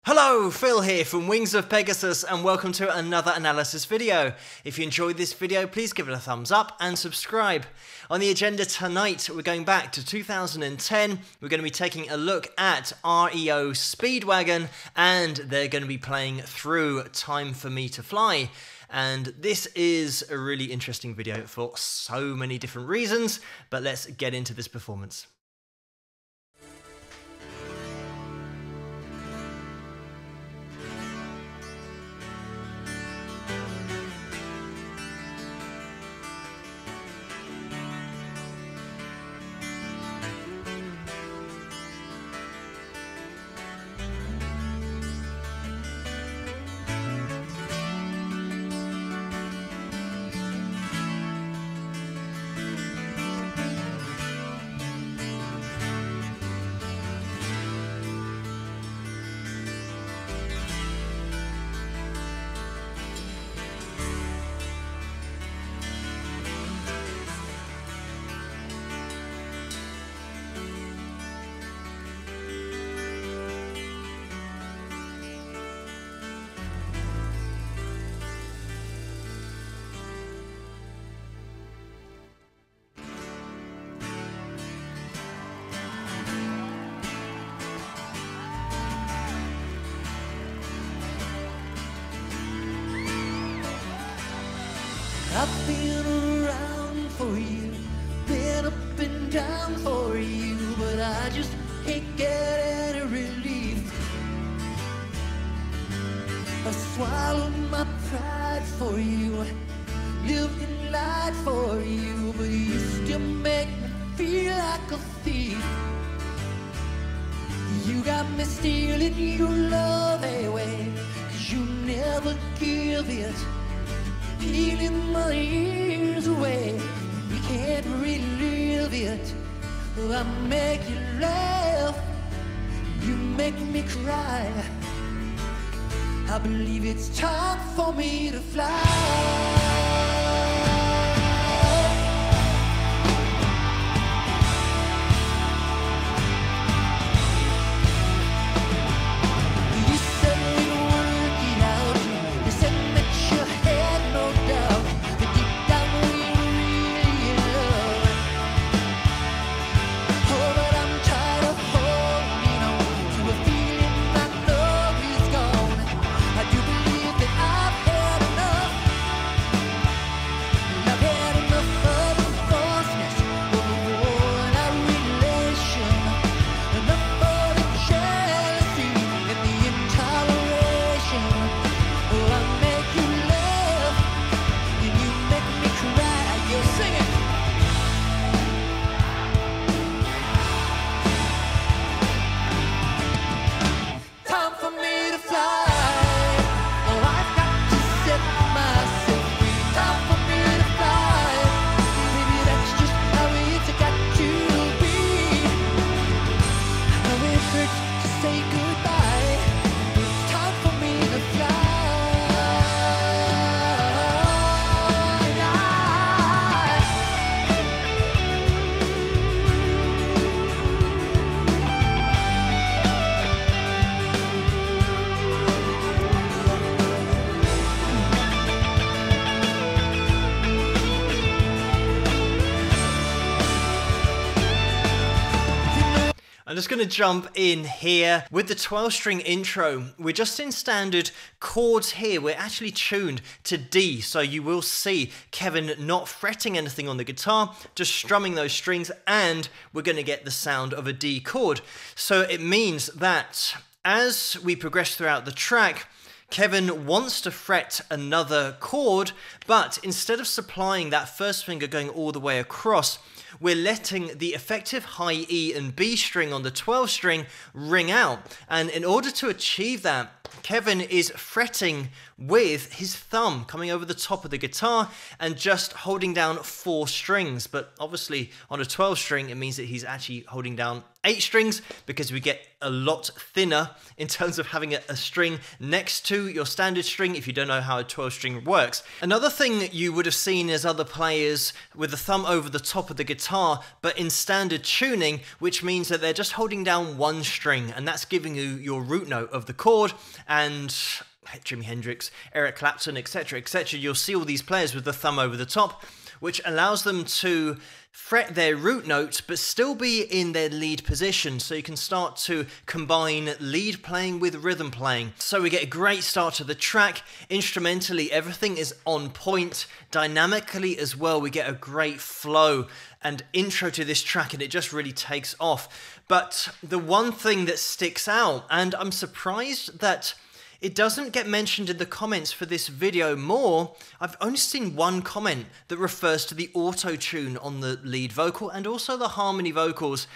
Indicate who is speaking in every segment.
Speaker 1: Hello, Phil here from Wings of Pegasus and welcome to another analysis video. If you enjoyed this video, please give it a thumbs up and subscribe. On the agenda tonight, we're going back to 2010. We're going to be taking a look at REO Speedwagon and they're going to be playing through Time for Me to Fly. And this is a really interesting video for so many different reasons, but let's get into this performance.
Speaker 2: I've been around for you, been up and down for you, but I just can't get any relief. I swallowed my pride for you, lived and lied for you, but you still make me feel like a thief. You got me stealing your love away, 'cause you never give it. Peeling my ears away, you can't relive it. I make you laugh, you make me cry. I believe it's time for me to fly.
Speaker 1: I'm just going to jump in here with the 12-string intro. We're just in standard chords here. We're actually tuned to D, so you will see Kevin not fretting anything on the guitar, just strumming those strings, and we're going to get the sound of a D chord. So it means that as we progress throughout the track, Kevin wants to fret another chord, but instead of supplying that first finger going all the way across, we're letting the effective high E and B string on the 12 string ring out. And in order to achieve that, Kevin is fretting with his thumb coming over the top of the guitar and just holding down 4 strings. But obviously on a 12 string, it means that he's actually holding down 8 strings because we get a lot thinner in terms of having a string next to your standard string if you don't know how a 12 string works. Another thing you would have seen is other players with the thumb over the top of the guitar, but in standard tuning, which means that they're just holding down one string, and that's giving you your root note of the chord. And Jimi Hendrix, Eric Clapton, etc., etc., you'll see all these players with the thumb over the top, which allows them to fret their root note but still be in their lead position, so you can start to combine lead playing with rhythm playing. So we get a great start to the track. Instrumentally, everything is on point. Dynamically as well, we get a great flow and intro to this track, and it just really takes off. But the one thing that sticks out, and I'm surprised that it doesn't get mentioned in the comments for this video more, I've only seen one comment that refers to the auto-tune on the lead vocal and also the harmony vocals.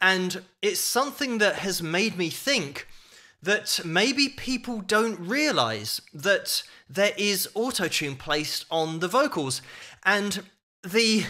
Speaker 1: And it's something that has made me think that maybe people don't realize that there is auto-tune placed on the vocals. And the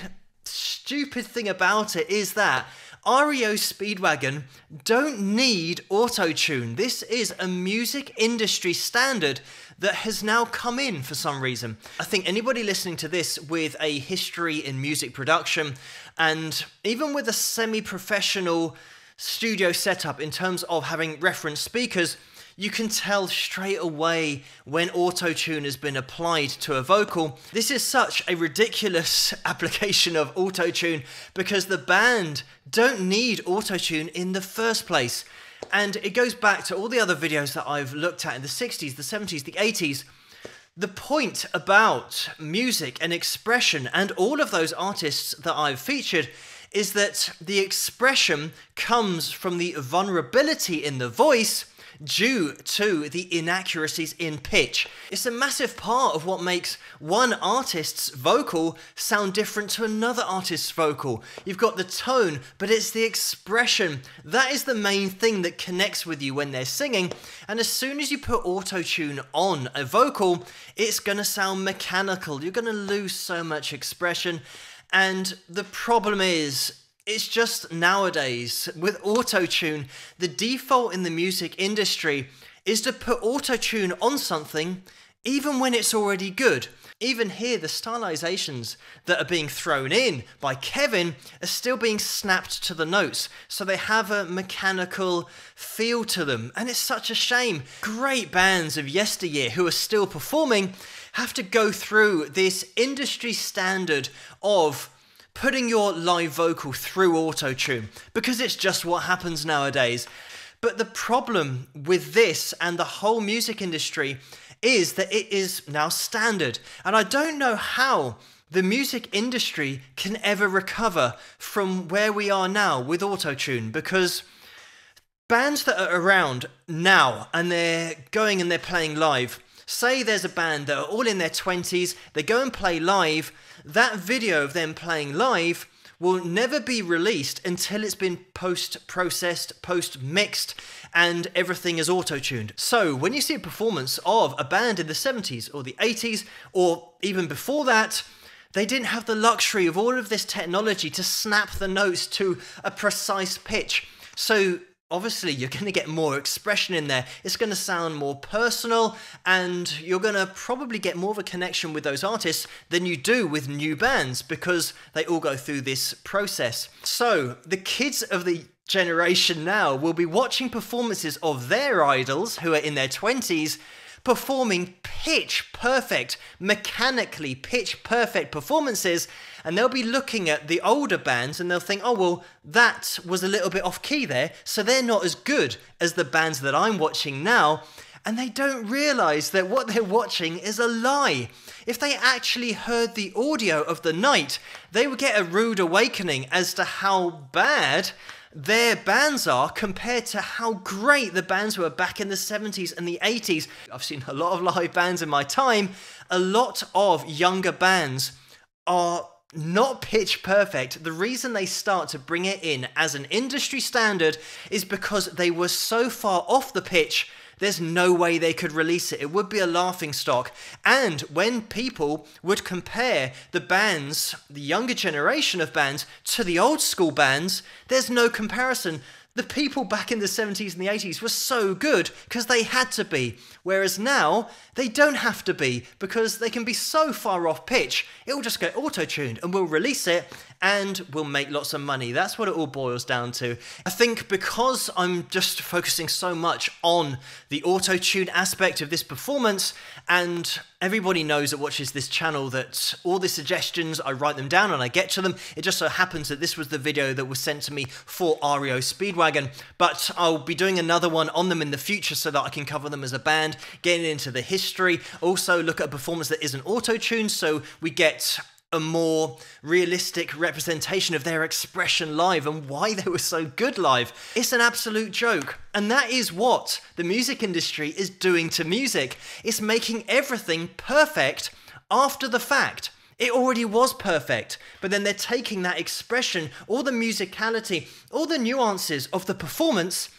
Speaker 1: stupid thing about it is that REO Speedwagon don't need auto-tune. This is a music industry standard that has now come in for some reason. I think anybody listening to this with a history in music production, and even with a semi-professional studio setup in terms of having reference speakers, you can tell straight away when auto-tune has been applied to a vocal. This is such a ridiculous application of auto-tune because the band don't need auto-tune in the first place. And it goes back to all the other videos that I've looked at in the 60s, the 70s, the 80s. The point about music and expression and all of those artists that I've featured is that the expression comes from the vulnerability in the voice due to the inaccuracies in pitch. It's a massive part of what makes one artist's vocal sound different to another artist's vocal. You've got the tone, but it's the expression. That is the main thing that connects with you when they're singing. And as soon as you put auto-tune on a vocal, it's gonna sound mechanical. You're gonna lose so much expression. And the problem is, it's just nowadays, with auto-tune, the default in the music industry is to put auto-tune on something even when it's already good. Even here, the stylizations that are being thrown in by Kevin are still being snapped to the notes, so they have a mechanical feel to them, and it's such a shame. Great bands of yesteryear who are still performing have to go through this industry standard of putting your live vocal through auto-tune, because it's just what happens nowadays. But the problem with this and the whole music industry is that it is now standard. And I don't know how the music industry can ever recover from where we are now with auto-tune, because bands that are around now and they're going and they're playing live, say there's a band that are all in their 20s, they go and play live, that video of them playing live will never be released until it's been post-processed, post-mixed, and everything is auto-tuned. So when you see a performance of a band in the 70s or the 80s, or even before that, they didn't have the luxury of all of this technology to snap the notes to a precise pitch. So obviously, you're going to get more expression in there. It's going to sound more personal, and you're going to probably get more of a connection with those artists than you do with new bands, because they all go through this process. So the kids of the generation now will be watching performances of their idols who are in their 20s performing pitch perfect, mechanically pitch perfect performances, and they'll be looking at the older bands and they'll think, oh well, that was a little bit off key there, so they're not as good as the bands that I'm watching now. And they don't realize that what they're watching is a lie. If they actually heard the audio of the night, they would get a rude awakening as to how bad their bands are compared to how great the bands were back in the 70s and the 80s. I've seen a lot of live bands in my time. A lot of younger bands are not pitch perfect. The reason they start to bring it in as an industry standard is because they were so far off the pitch, there's no way they could release it. It would be a laughing stock. And when people would compare the bands, the younger generation of bands, to the old school bands, there's no comparison. The people back in the 70s and the 80s were so good because they had to be, whereas now they don't have to be because they can be so far off pitch, it will just get auto-tuned and we'll release it and we'll make lots of money. That's what it all boils down to. I think because I'm just focusing so much on the auto-tune aspect of this performance, and everybody knows that watches this channel that all the suggestions, I write them down and I get to them. It just so happens that this was the video that was sent to me for REO Speedwagon, but I'll be doing another one on them in the future so that I can cover them as a band, getting into the history, also look at a performance that isn't auto-tuned so we get a more realistic representation of their expression live and why they were so good live. It's an absolute joke. And that is what the music industry is doing to music. It's making everything perfect after the fact. It already was perfect, but then they're taking that expression, all the musicality, all the nuances of the performance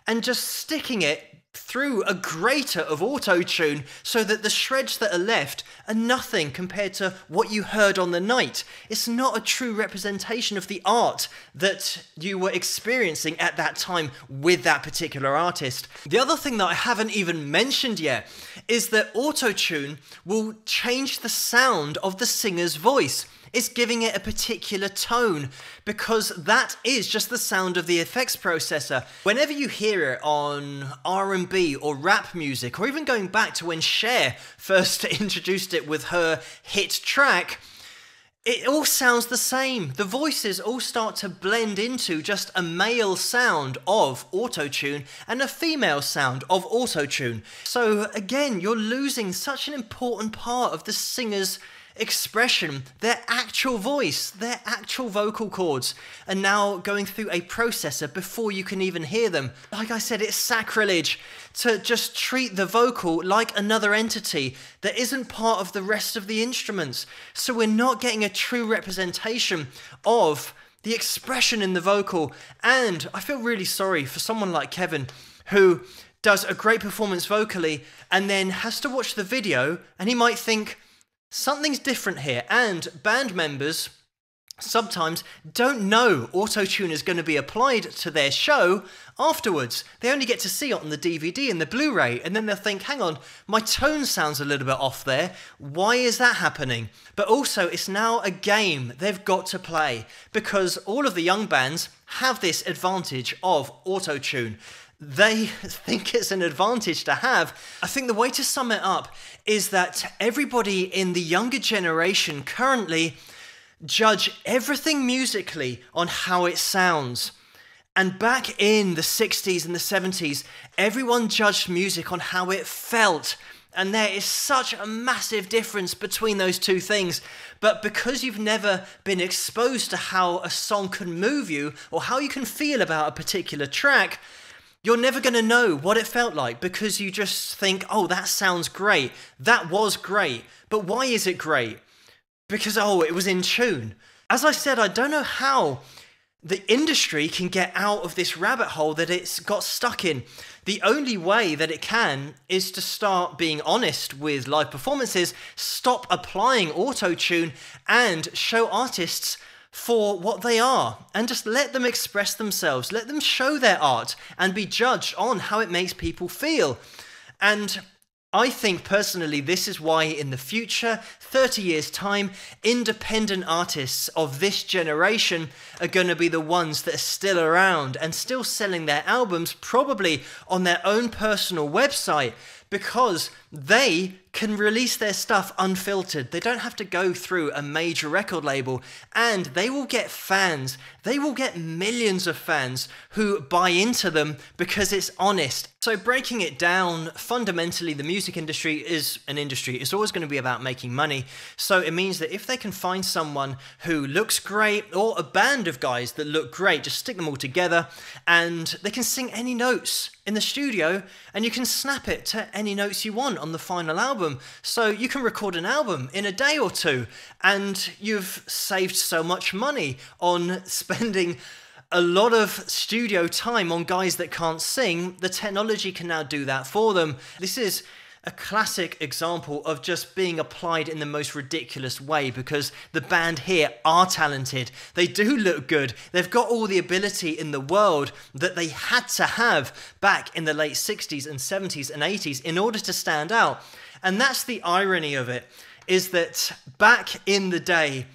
Speaker 1: and just sticking it through a grater of auto-tune so that the shreds that are left are nothing compared to what you heard on the night. It's not a true representation of the art that you were experiencing at that time with that particular artist. The other thing that I haven't even mentioned yet is that auto-tune will change the sound of the singer's voice. It's giving it a particular tone because that is just the sound of the effects processor. Whenever you hear it on R&B or rap music, or even going back to when Cher first introduced it with her hit track, it all sounds the same. The voices all start to blend into just a male sound of auto-tune and a female sound of auto-tune. So again, you're losing such an important part of the singer's expression, their actual voice, their actual vocal cords, and now going through a processor before you can even hear them. Like I said, it's sacrilege to just treat the vocal like another entity that isn't part of the rest of the instruments. So we're not getting a true representation of the expression in the vocal. And I feel really sorry for someone like Kevin who does a great performance vocally and then has to watch the video and he might think, something's different here, and band members sometimes don't know auto-tune is going to be applied to their show afterwards. They only get to see it on the DVD and the Blu-ray, and then they'll think, hang on, my tone sounds a little bit off there. Why is that happening? But also, it's now a game they've got to play, because all of the young bands have this advantage of auto-tune. They think it's an advantage to have. I think the way to sum it up is that everybody in the younger generation currently judge everything musically on how it sounds. And back in the 60s and the 70s, everyone judged music on how it felt. And there is such a massive difference between those two things. But because you've never been exposed to how a song can move you or how you can feel about a particular track, you're never going to know what it felt like because you just think, oh, that sounds great. That was great. But why is it great? Because, oh, it was in tune. As I said, I don't know how the industry can get out of this rabbit hole that it's got stuck in. The only way that it can is to start being honest with live performances, stop applying auto-tune, and show artists for what they are, and just let them express themselves, let them show their art and be judged on how it makes people feel. And I think personally this is why in the future, 30 years time, independent artists of this generation are going to be the ones that are still around and still selling their albums, probably on their own personal website, because they can release their stuff unfiltered. They don't have to go through a major record label, and they will get fans. They will get millions of fans who buy into them because it's honest. So breaking it down, fundamentally the music industry is an industry. It's always going to be about making money. So it means that if they can find someone who looks great, or a band of guys that look great, just stick them all together and they can sing any notes in the studio and you can snap it to any notes you want on the final album. So you can record an album in a day or two and you've saved so much money on spending a lot of studio time on guys that can't sing. The technology can now do that for them. This is A classic example of just being applied in the most ridiculous way, because the band here are talented. They do look good. They've got all the ability in the world that they had to have back in the late 60s and 70s and 80s in order to stand out. And that's the irony of it, is that back in the day,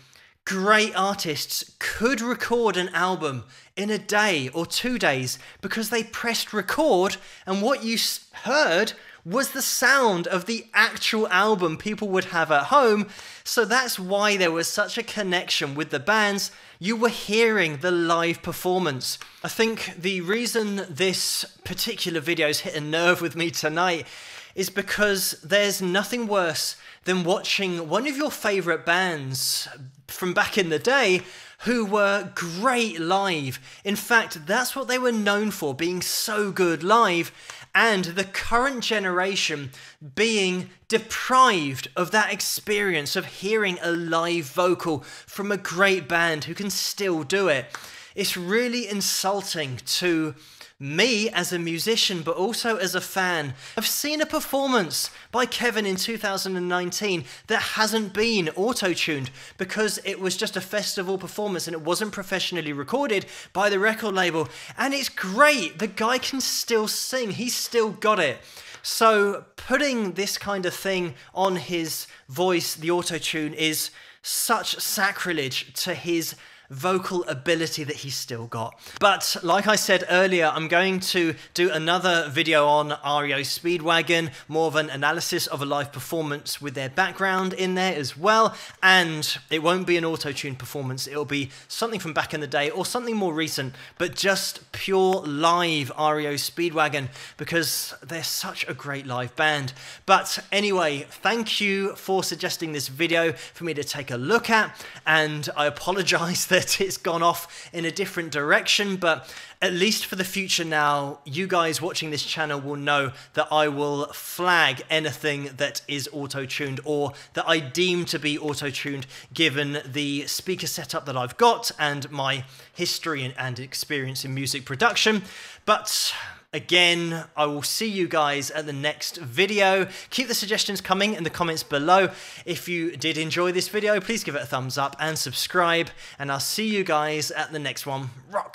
Speaker 1: great artists could record an album in a day or 2 days because they pressed record, and what you heard was the sound of the actual album people would have at home. So that's why there was such a connection with the bands. You were hearing the live performance. I think the reason this particular video's hit a nerve with me tonight is because there's nothing worse than watching one of your favorite bands from back in the day who were great live. In fact, that's what they were known for, being so good live, and the current generation being deprived of that experience of hearing a live vocal from a great band who can still do it. It's really insulting to me as a musician, but also as a fan. I've seen a performance by Kevin in 2019 that hasn't been auto-tuned because it was just a festival performance and it wasn't professionally recorded by the record label. And it's great. The guy can still sing. He's still got it. So putting this kind of thing on his voice, the auto-tune, is such sacrilege to his vocal ability that he's still got. But like I said earlier, I'm going to do another video on REO Speedwagon, more of an analysis of a live performance with their background in there as well. And it won't be an auto-tune performance, it'll be something from back in the day or something more recent, but just pure live REO Speedwagon, because they're such a great live band. But anyway, thank you for suggesting this video for me to take a look at, and I apologize that it's gone off in a different direction, but at least for the future now, you guys watching this channel will know that I will flag anything that is auto-tuned or that I deem to be auto-tuned, given the speaker setup that I've got and my history and experience in music production. But again, I will see you guys at the next video. Keep the suggestions coming in the comments below. If you did enjoy this video, please give it a thumbs up and subscribe, and I'll see you guys at the next one. Rock!